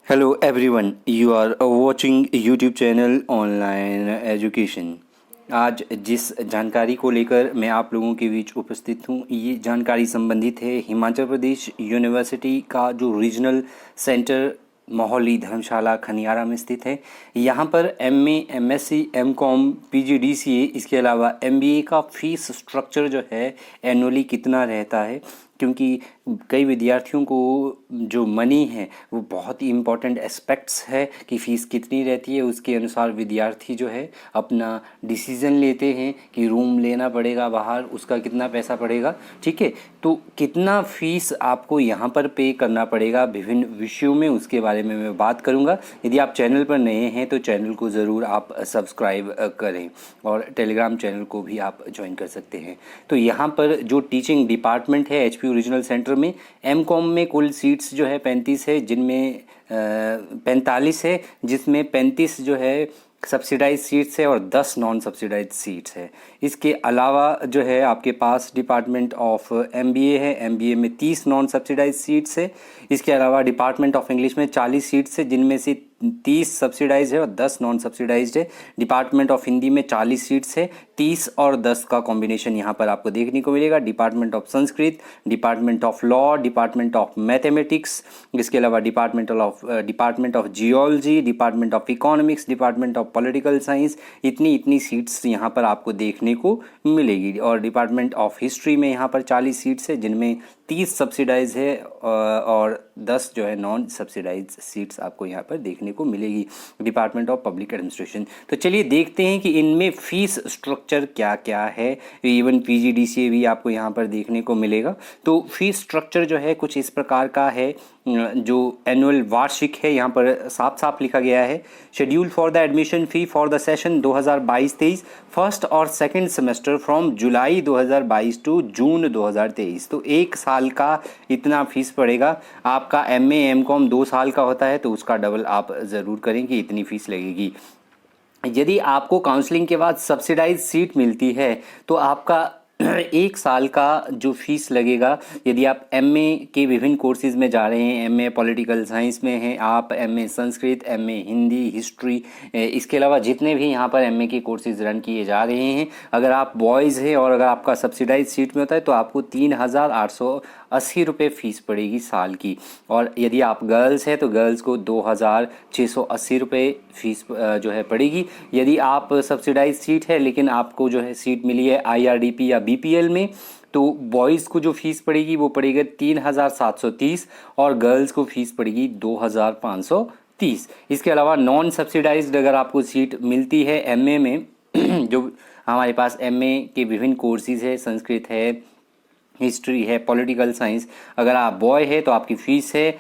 Hello everyone, you are watching YouTube channel online education. आज जिस जानकारी को लेकर मैं आप लोगों के बीच उपस्थित हूँ, ये जानकारी संबंधित है हिमाचल प्रदेश यूनिवर्सिटी का जो रीजनल सेंटर मोहाली धर्मशाला खनियारा में स्थित है। यहाँ पर एमए, एमएससी, एमकॉम, पीजीडीसीए, इसके अलावा एमबीए का फ़ीस स्ट्रक्चर जो है एनुअली कितना रहता है, क्योंकि कई विद्यार्थियों को जो मनी है वो बहुत ही इम्पॉर्टेंट एस्पेक्ट्स है कि फ़ीस कितनी रहती है। उसके अनुसार विद्यार्थी जो है अपना डिसीज़न लेते हैं कि रूम लेना पड़ेगा बाहर, उसका कितना पैसा पड़ेगा। ठीक है, तो कितना फ़ीस आपको यहाँ पर पे करना पड़ेगा विभिन्न विषयों में, उसके बारे में मैं बात करूँगा। यदि आप चैनल पर नए हैं तो चैनल को ज़रूर आप सब्सक्राइब करें और टेलीग्राम चैनल को भी आप ज्वाइन कर सकते हैं। तो यहाँ पर जो टीचिंग डिपार्टमेंट है एचपीयू रीजनल सेंटर में, एमकॉम में कुल सीट्स जो है 35 है, जिनमें 45 है, जिसमें 35 जो है सब्सिडाइज सीट्स है और 10 नॉन सब्सिडाइज सीट्स है। इसके अलावा जो है आपके पास डिपार्टमेंट ऑफ एमबीए है, एमबीए में 30 नॉन सब्सिडाइज सीट्स है। इसके अलावा डिपार्टमेंट ऑफ इंग्लिश में 40 सीट्स है, जिनमें से 30 सब्सिडाइज है और 10 नॉन सब्सिडाइज्ड है। डिपार्टमेंट ऑफ हिंदी में 40 सीट्स है, 30 और 10 का कॉम्बिनेशन यहाँ पर आपको देखने को मिलेगा। Department of Sanskrit, department of law, department of mathematics, इसके अलावा department of geology, department of economics, department of political science, इतनी सीट्स यहाँ पर आपको देखने को मिलेगी। और डिपार्टमेंट ऑफ हिस्ट्री में यहाँ पर 40 सीट्स है, जिनमें 30 सब्सिडाइज है और 10 जो है नॉन सब्सिडाइज सीट्स आपको यहाँ पर देखने को मिलेगी। Department of public administration. तो चलिए देखते हैं कि इनमें फ़ीस स्ट्रक्चर क्या क्या है। इवन पीजीडीसीए भी आपको यहाँ पर देखने को मिलेगा। तो फीस स्ट्रक्चर जो है कुछ इस प्रकार का है, जो एनुअल वार्षिक है यहाँ पर साफ साफ लिखा गया है। Schedule for the admission fee for the session 2022-23 first और second semester from July 2022 to June 2023। तो एक साल का इतना फीस पड़ेगा। आपका एमए एमकॉम 2 साल का होता है तो उसका डबल आप ज़रूर करें कि इतनी फ़ीस लगेगी। यदि आपको काउंसलिंग के बाद सब्सिडाइज सीट मिलती है तो आपका एक साल का जो फीस लगेगा, यदि आप एमए के विभिन्न कोर्सेज में जा रहे हैं, एमए पॉलिटिकल साइंस में हैं आप, MA Sanskrit, MA Hindi, history, इसके अलावा जितने भी यहाँ पर एमए के कोर्सेज रन किए जा रहे हैं, अगर आप बॉयज़ हैं और अगर आपका सब्सिडाइज सीट में होता है तो आपको 3,880 रुपये फ़ीस पड़ेगी साल की। और यदि आप गर्ल्स हैं तो गर्ल्स को 2,680 रुपये फ़ीस जो है पड़ेगी। यदि आप सब्सिडाइज सीट है लेकिन आपको जो है सीट मिली है आईआरडीपी या बीपीएल में, तो बॉयज़ को जो फीस पड़ेगी वो पड़ेगा 3,730 और गर्ल्स को फीस पड़ेगी 2,530। इसके अलावा नॉन सब्सिडाइज्ड अगर आपको सीट मिलती है एमए में जो हमारे पास एमए के विभिन्न कोर्सेज है, संस्कृत है, हिस्ट्री है, पॉलिटिकल साइंस, अगर आप बॉय है तो आपकी फ़ीस है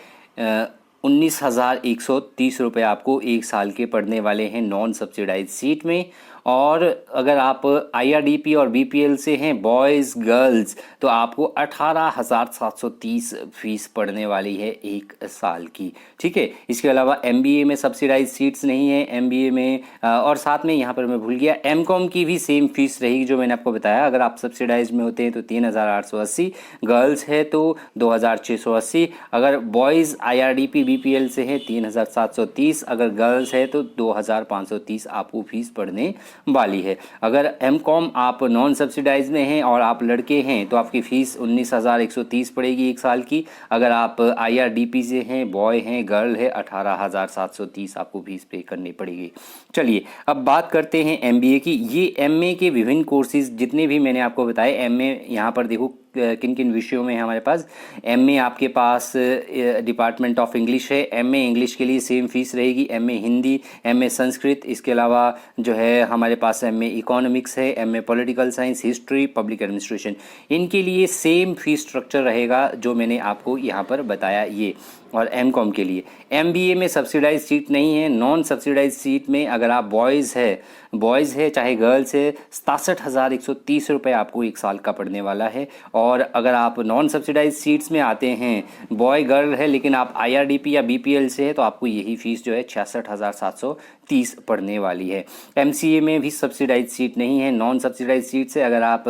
19,130 रुपये आपको एक साल के पढ़ने वाले हैं नॉन सब्सिडाइज सीट में। और अगर आप आईआरडीपी और बीपीएल से हैं बॉयज़ गर्ल्स तो आपको 18,730 फ़ीस पड़ने वाली है एक साल की। ठीक है, इसके अलावा एमबीए में सब्सिडाइज सीट्स नहीं है, एमबीए में और साथ में यहाँ पर मैं भूल गया, एमकॉम की भी सेम फीस रहेगी जो मैंने आपको बताया। अगर आप सब्सिडाइज में होते हैं तो 3,880, गर्ल्स है तो 2,680, अगर बॉयज़ आईआरडीपी बीपीएल से हैं 3,730, अगर गर्ल्स है तो 2,530 आपको फीस पड़ने वाली है। अगर एमकॉम आप नॉन सब्सिडाइज में हैं और आप लड़के हैं तो आपकी फ़ीस 19,130 पड़ेगी एक साल की। अगर आप आईआरडीपी से हैं, बॉय हैं, गर्ल है, 18,730 आपको फीस पे करनी पड़ेगी। चलिए अब बात करते हैं एमबीए की। ये एमए के विभिन्न कोर्सेज जितने भी मैंने आपको बताए, एमए यहाँ पर देखो किन किन विषयों में हमारे पास एमए आपके पास डिपार्टमेंट ऑफ इंग्लिश है, एमए इंग्लिश के लिए सेम फीस रहेगी, एमए हिंदी, एमए संस्कृत, इसके अलावा जो है हमारे पास एमए इकोनॉमिक्स है, MA political science, history, public administration, इनके लिए सेम फीस स्ट्रक्चर रहेगा जो मैंने आपको यहाँ पर बताया ये। और एमकॉम के लिए एमबीए में सब्सिडाइज सीट नहीं है। नॉन सब्सिडाइज सीट में अगर आप बॉयज़ है चाहे गर्ल्स है, 67,130 रुपये आपको एक साल का पड़ने वाला है। और अगर आप नॉन सब्सिडाइज सीट्स में आते हैं, बॉय गर्ल है लेकिन आप आईआरडीपी या बीपीएल से है तो आपको यही फीस जो है 66,730 पड़ने वाली है। एमसीए में भी सब्सिडाइज सीट नहीं है, नॉन सब्सिडाइज सीट से अगर आप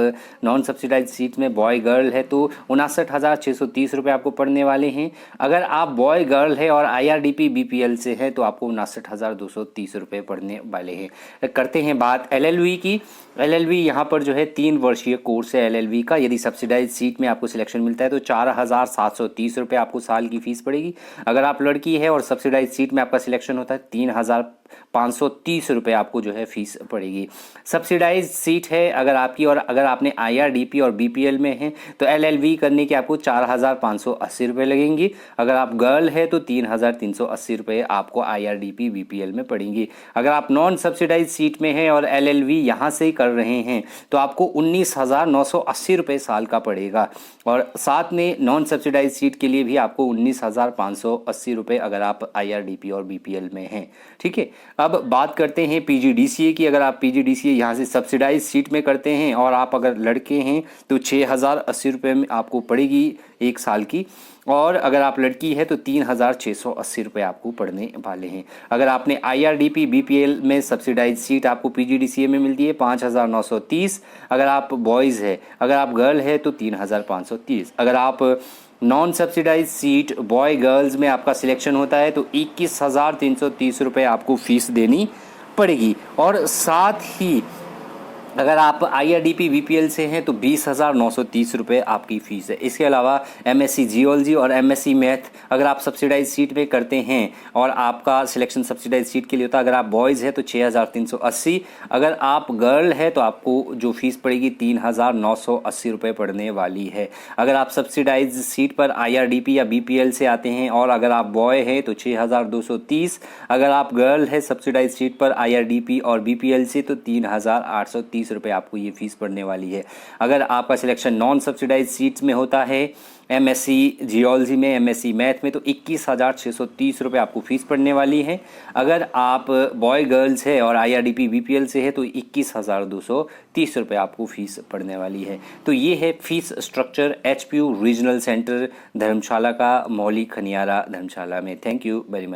नॉन सब्सिडाइज सीट में बॉय गर्ल है तो 59,630 रुपये आपको पड़ने वाले हैं। अगर आप आप बॉय गर्ल है और IRDP BPL से है तो आपको 59,230 रुपये पड़ने वाले हैं। करते हैं बात LLB की। LLB यहाँ पर जो है 3 वर्षीय कोर्स है LLB का। यदि सब्सिडाइज सीट में आपको सिलेक्शन मिलता है तो 4,730 रुपये आपको साल की फ़ीस पड़ेगी। अगर आप लड़की है और सब्सिडाइज सीट में आपका सिलेक्शन होता है 3,530 रुपये आपको जो है फीस पड़ेगी। सब्सिडाइज सीट है अगर आपकी, और अगर आपने IRDP और BPL में है तो LLB करने के आपको 4,580 रुपये लगेंगी। अगर आप गर्ल है तो 3,380 रुपये आपको IRDP BPL में पड़ेंगी। अगर आप नॉन सब्सिडाइज सीट में है और LLB यहाँ से ही कर रहे हैं तो आपको 19,980 रुपये साल का पड़ेगा। और साथ में नॉन सब्सिडाइज सीट के लिए भी आपको 19,580 रुपये अगर आप IRDP और BPL में हैं। ठीक है, अब बात करते हैं PGDCA की। अगर आप PGDCA यहाँ से सब्सिडाइज सीट में करते हैं और आप अगर लड़के हैं तो 6,080 रुपये में आपको पड़ेगी एक साल की, और अगर आप लड़की है तो 3,680 रुपये आपको पड़ने वाले हैं। अगर आपने IRDP BPL में सब्सिडाइज सीट आपको PGDCA में मिलती है 5,930। अगर आप बॉयज़ है, अगर आप गर्ल है तो 3,530। अगर आप non subsidise seat boy girls में आपका सिलेक्शन होता है तो 21,330 रुपये आपको फ़ीस देनी पड़ेगी। और साथ ही अगर आप IRDP BPL से हैं तो 20,930 रुपये आपकी फ़ीस है। इसके अलावा MSc जियोलॉजी और MSc मैथ अगर आप सब्सिडाइज सीट में करते हैं और आपका सिलेक्शन सब्सिडाइज सीट के लिए होता है, अगर आप बॉयज़ है तो 6,380। अगर आप गर्ल है तो आपको जो फ़ीस पड़ेगी 3,980 रुपये पड़ने वाली है। अगर आप सब्सिडाइज सीट पर IRDP या BPL से आते हैं और अगर आप बॉय है तो 6,230। अगर आप गर्ल है सब्सिडाइज सीट पर IRDP और BPL से तो 3,830 रुपये आपको ये फीस पड़ने वाली है। अगर आपका सिलेक्शन नॉन सब्सिडाइज सीट्स में होता है MSc जियोलॉजी में, MSc मैथ में, तो 21,630 रुपये आपको फ़ीस पड़ने वाली है। अगर आप बॉय गर्ल्स है और IRDP BPL से है तो 21,230 रुपये आपको फ़ीस पड़ने वाली है। तो ये है fees structure HPU regional centre Dharamshala का, मौली खनियारा धर्मशाला में। Thank you very much.